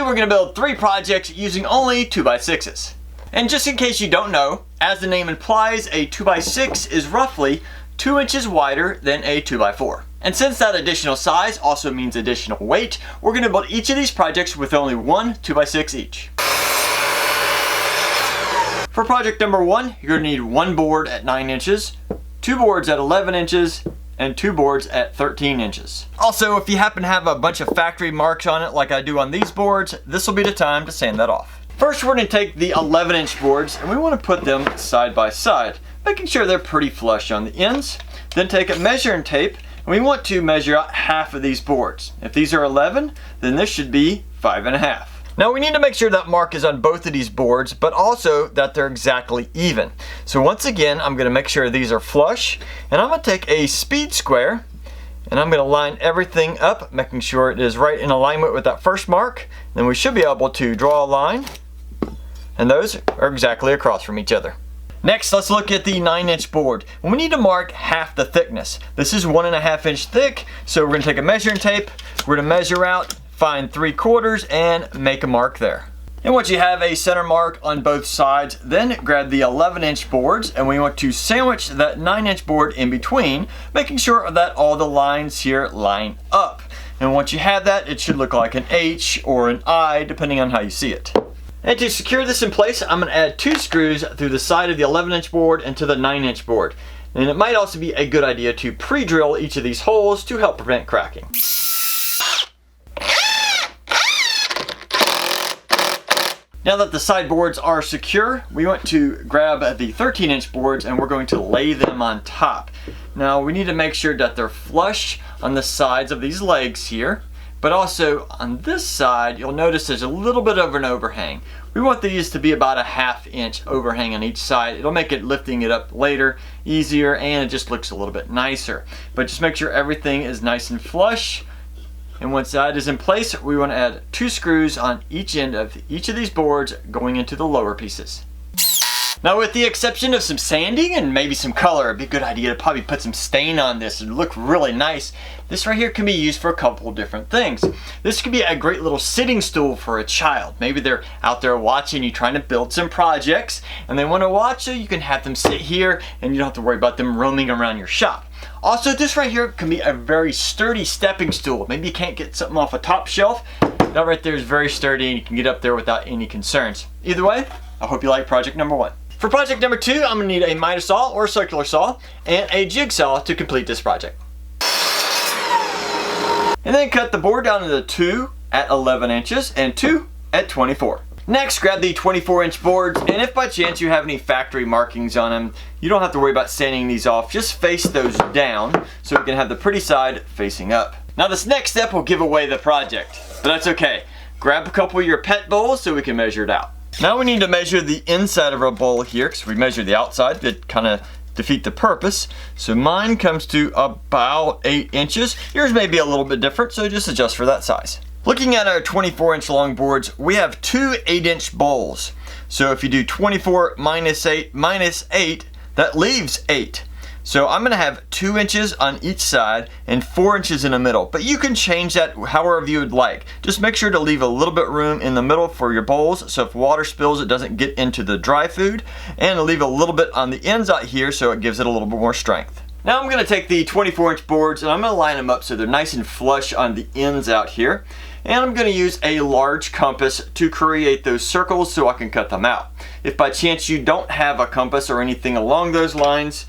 we're going to build 3 projects using only 2x6s. And just in case you don't know, as the name implies, a 2x6 is roughly 2 inches wider than a 2x4. And since that additional size also means additional weight, we're going to build each of these projects with only one 2x6 each. For project number 1, you're going to need 1 board at 9 inches, 2 boards at 11 inches, and 2 boards at 13 inches. Also, if you happen to have a bunch of factory marks on it like I do on these boards, this will be the time to sand that off. First, we're going to take the 11-inch boards and we want to put them side by side, making sure they're pretty flush on the ends. Then take a measuring tape and we want to measure out half of these boards. If these are 11, then this should be 5.5. Now we need to make sure that mark is on both of these boards, but also that they're exactly even. So once again, I'm going to make sure these are flush, and I'm going to take a speed square, and I'm going to line everything up, making sure it is right in alignment with that first mark. Then we should be able to draw a line, and those are exactly across from each other. Next, let's look at the 9-inch board. We need to mark half the thickness. This is 1.5 inch thick, so we're going to take a measuring tape, we're going to measure out, find 3/4 and make a mark there. And once you have a center mark on both sides, then grab the 11-inch boards and we want to sandwich that 9-inch board in between, making sure that all the lines here line up. And once you have that, it should look like an H or an I, depending on how you see it. And to secure this in place, I'm going to add 2 screws through the side of the 11-inch board and to the 9-inch board. And it might also be a good idea to pre-drill each of these holes to help prevent cracking. Now that the side boards are secure, we want to grab the 13-inch boards and we're going to lay them on top. Now we need to make sure that they're flush on the sides of these legs here, but also on this side, you'll notice there's a little bit of an overhang. We want these to be about a 1/2 inch overhang on each side. It'll make it lifting it up later easier and it just looks a little bit nicer. But just make sure everything is nice and flush. And once that is in place, we want to add 2 screws on each end of each of these boards going into the lower pieces. Now with the exception of some sanding and maybe some color, it'd be a good idea to probably put some stain on this and look really nice. This right here can be used for a couple different things. This could be a great little sitting stool for a child. Maybe they're out there watching you trying to build some projects and they want to watch, so you can have them sit here and you don't have to worry about them roaming around your shop. Also, this right here can be a very sturdy stepping stool. Maybe you can't get something off a top shelf. That right there is very sturdy and you can get up there without any concerns. Either way, I hope you like project number 1. For project number 2, I'm going to need a miter saw or a circular saw and a jigsaw to complete this project. And then cut the board down into 2 at 11 inches and 2 at 24. Next, grab the 24-inch boards, and if by chance you have any factory markings on them, you don't have to worry about sanding these off. Just face those down so you can have the pretty side facing up. Now this next step will give away the project, but that's okay. Grab a couple of your pet bowls so we can measure it out. Now we need to measure the inside of our bowl here, because we measured the outside to kind of defeat the purpose. So mine comes to about 8 inches. Yours may be a little bit different, so just adjust for that size. Looking at our 24-inch long boards, we have 2 8-inch bowls. So if you do 24 minus 8 minus 8, that leaves 8. So I'm going to have 2 inches on each side and 4 inches in the middle. But you can change that however you would like. Just make sure to leave a little bit room in the middle for your bowls, so if water spills, it doesn't get into the dry food. And leave a little bit on the ends out here so it gives it a little bit more strength. Now I'm going to take the 24-inch boards and I'm going to line them up so they're nice and flush on the ends out here. And I'm going to use a large compass to create those circles so I can cut them out. If by chance you don't have a compass or anything along those lines,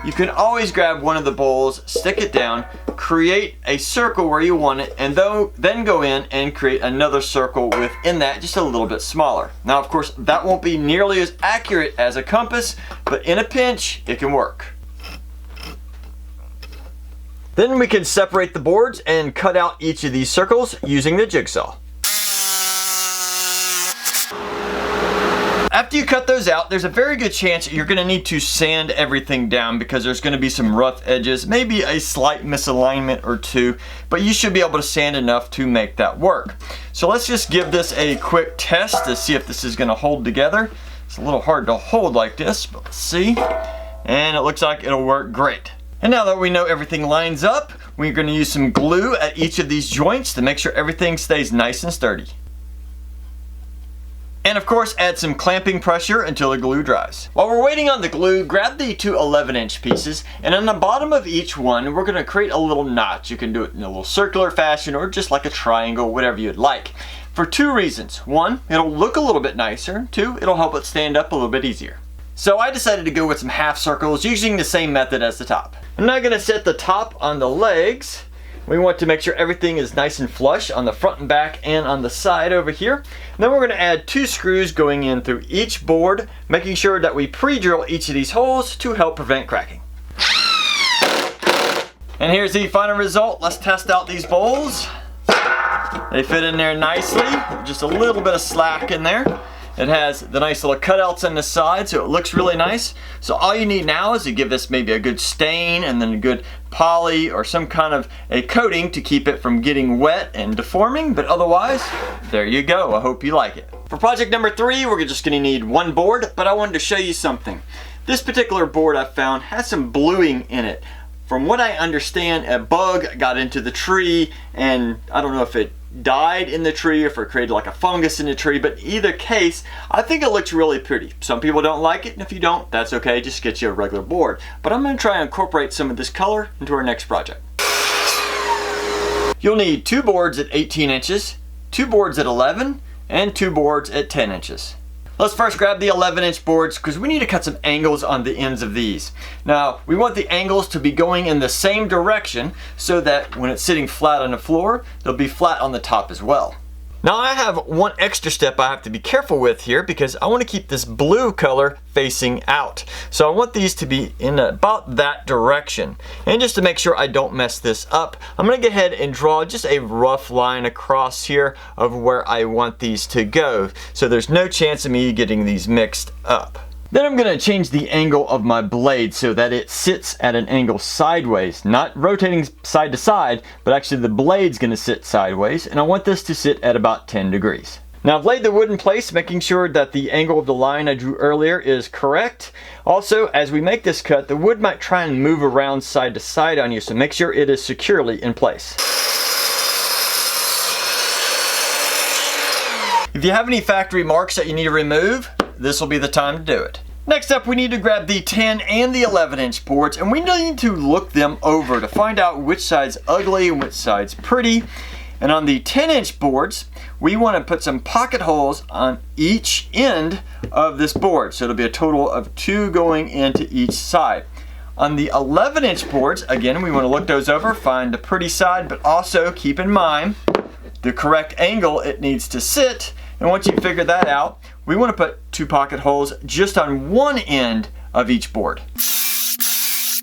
you can always grab one of the bowls, stick it down, create a circle where you want it, and then go in and create another circle within that, just a little bit smaller. Now of course that won't be nearly as accurate as a compass, but in a pinch it can work. Then we can separate the boards and cut out each of these circles using the jigsaw. After you cut those out, there's a very good chance you're going to need to sand everything down because there's going to be some rough edges, maybe a slight misalignment or two, but you should be able to sand enough to make that work. So let's just give this a quick test to see if this is going to hold together. It's a little hard to hold like this, but let's see. And it looks like it'll work great. And now that we know everything lines up, we're going to use some glue at each of these joints to make sure everything stays nice and sturdy. And of course, add some clamping pressure until the glue dries. While we're waiting on the glue, grab the two 11-inch pieces, and on the bottom of each one, we're gonna create a little notch. You can do it in a little circular fashion or just like a triangle, whatever you'd like. For two reasons. One, it'll look a little bit nicer. Two, it'll help it stand up a little bit easier. So I decided to go with some half circles using the same method as the top. I'm now gonna set the top on the legs. We want to make sure everything is nice and flush on the front and back and on the side over here. And then we're going to add 2 screws going in through each board, making sure that we pre-drill each of these holes to help prevent cracking. And here's the final result. Let's test out these bowls. They fit in there nicely, just a little bit of slack in there. It has the nice little cutouts on the side, so it looks really nice. So all you need now is to give this maybe a good stain and then a good poly or some kind of a coating to keep it from getting wet and deforming, but otherwise, there you go. I hope you like it. For project number 3, we're just gonna need 1 board, but I wanted to show you something. This particular board I found has some bluing in it. From what I understand, a bug got into the tree, and I don't know if it died in the tree or if it created like a fungus in the tree, but either case, I think it looks really pretty. Some people don't like it, and if you don't, that's okay, just get you a regular board. But I'm going to try and incorporate some of this color into our next project. You'll need 2 boards at 18 inches, 2 boards at 11, and 2 boards at 10 inches. Let's first grab the 11-inch boards because we need to cut some angles on the ends of these. Now, we want the angles to be going in the same direction so that when it's sitting flat on the floor, they'll be flat on the top as well. Now I have one extra step I have to be careful with here because I want to keep this blue color facing out. So I want these to be in about that direction. And just to make sure I don't mess this up, I'm going to go ahead and draw just a rough line across here of where I want these to go. So there's no chance of me getting these mixed up. Then I'm going to change the angle of my blade so that it sits at an angle sideways, not rotating side to side, but actually the blade's going to sit sideways, and I want this to sit at about 10 degrees. Now I've laid the wood in place, making sure that the angle of the line I drew earlier is correct. Also, as we make this cut, the wood might try and move around side to side on you, so make sure it is securely in place. If you have any factory marks that you need to remove, this will be the time to do it. Next up, we need to grab the 10 and the 11-inch boards, and we need to look them over to find out which side's ugly and which side's pretty. And on the 10-inch boards, we want to put some pocket holes on each end of this board. So it'll be a total of 2 going into each side. On the 11-inch boards, again, we want to look those over, find the pretty side, but also keep in mind the correct angle it needs to sit. And once you figure that out, we want to put 2 pocket holes just on one end of each board.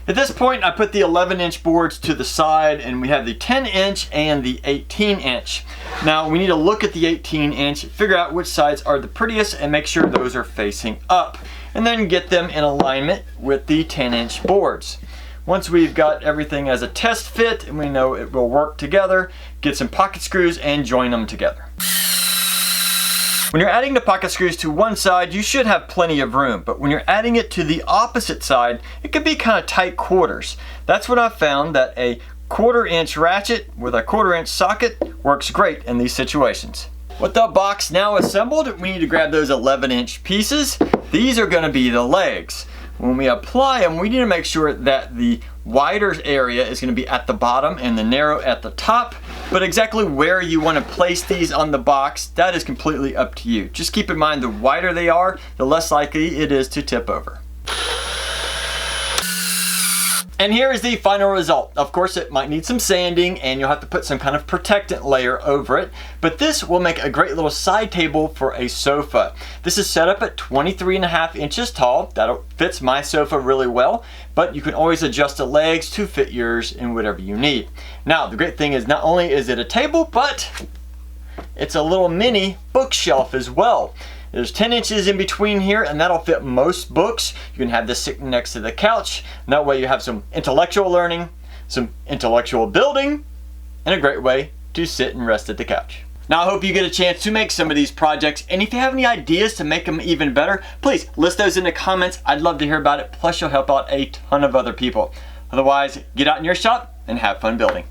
At this point, I put the 11-inch boards to the side, and we have the 10-inch and the 18-inch. Now we need to look at the 18-inch, figure out which sides are the prettiest, and make sure those are facing up. And then get them in alignment with the 10-inch boards. Once we've got everything as a test fit and we know it will work together, get some pocket screws and join them together. When you're adding the pocket screws to one side, you should have plenty of room, but when you're adding it to the opposite side, it can be kind of tight quarters. That's when I found that a 1/4-inch ratchet with a 1/4-inch socket works great in these situations. With the box now assembled, we need to grab those 11-inch pieces. These are going to be the legs. When we apply them, we need to make sure that the wider area is going to be at the bottom and the narrow at the top. But exactly where you want to place these on the box, that is completely up to you. Just keep in mind the wider they are, the less likely it is to tip over. And here is the final result. Of course, it might need some sanding and you'll have to put some kind of protectant layer over it, but this will make a great little side table for a sofa. This is set up at 23.5 inches tall. That fits my sofa really well, but you can always adjust the legs to fit yours in whatever you need. Now, the great thing is not only is it a table, but it's a little mini bookshelf as well. There's 10 inches in between here, and that'll fit most books. You can have this sitting next to the couch, and that way you have some intellectual learning, some intellectual building, and a great way to sit and rest at the couch. Now I hope you get a chance to make some of these projects, and if you have any ideas to make them even better, please list those in the comments. I'd love to hear about it, plus you'll help out a ton of other people. Otherwise, get out in your shop and have fun building.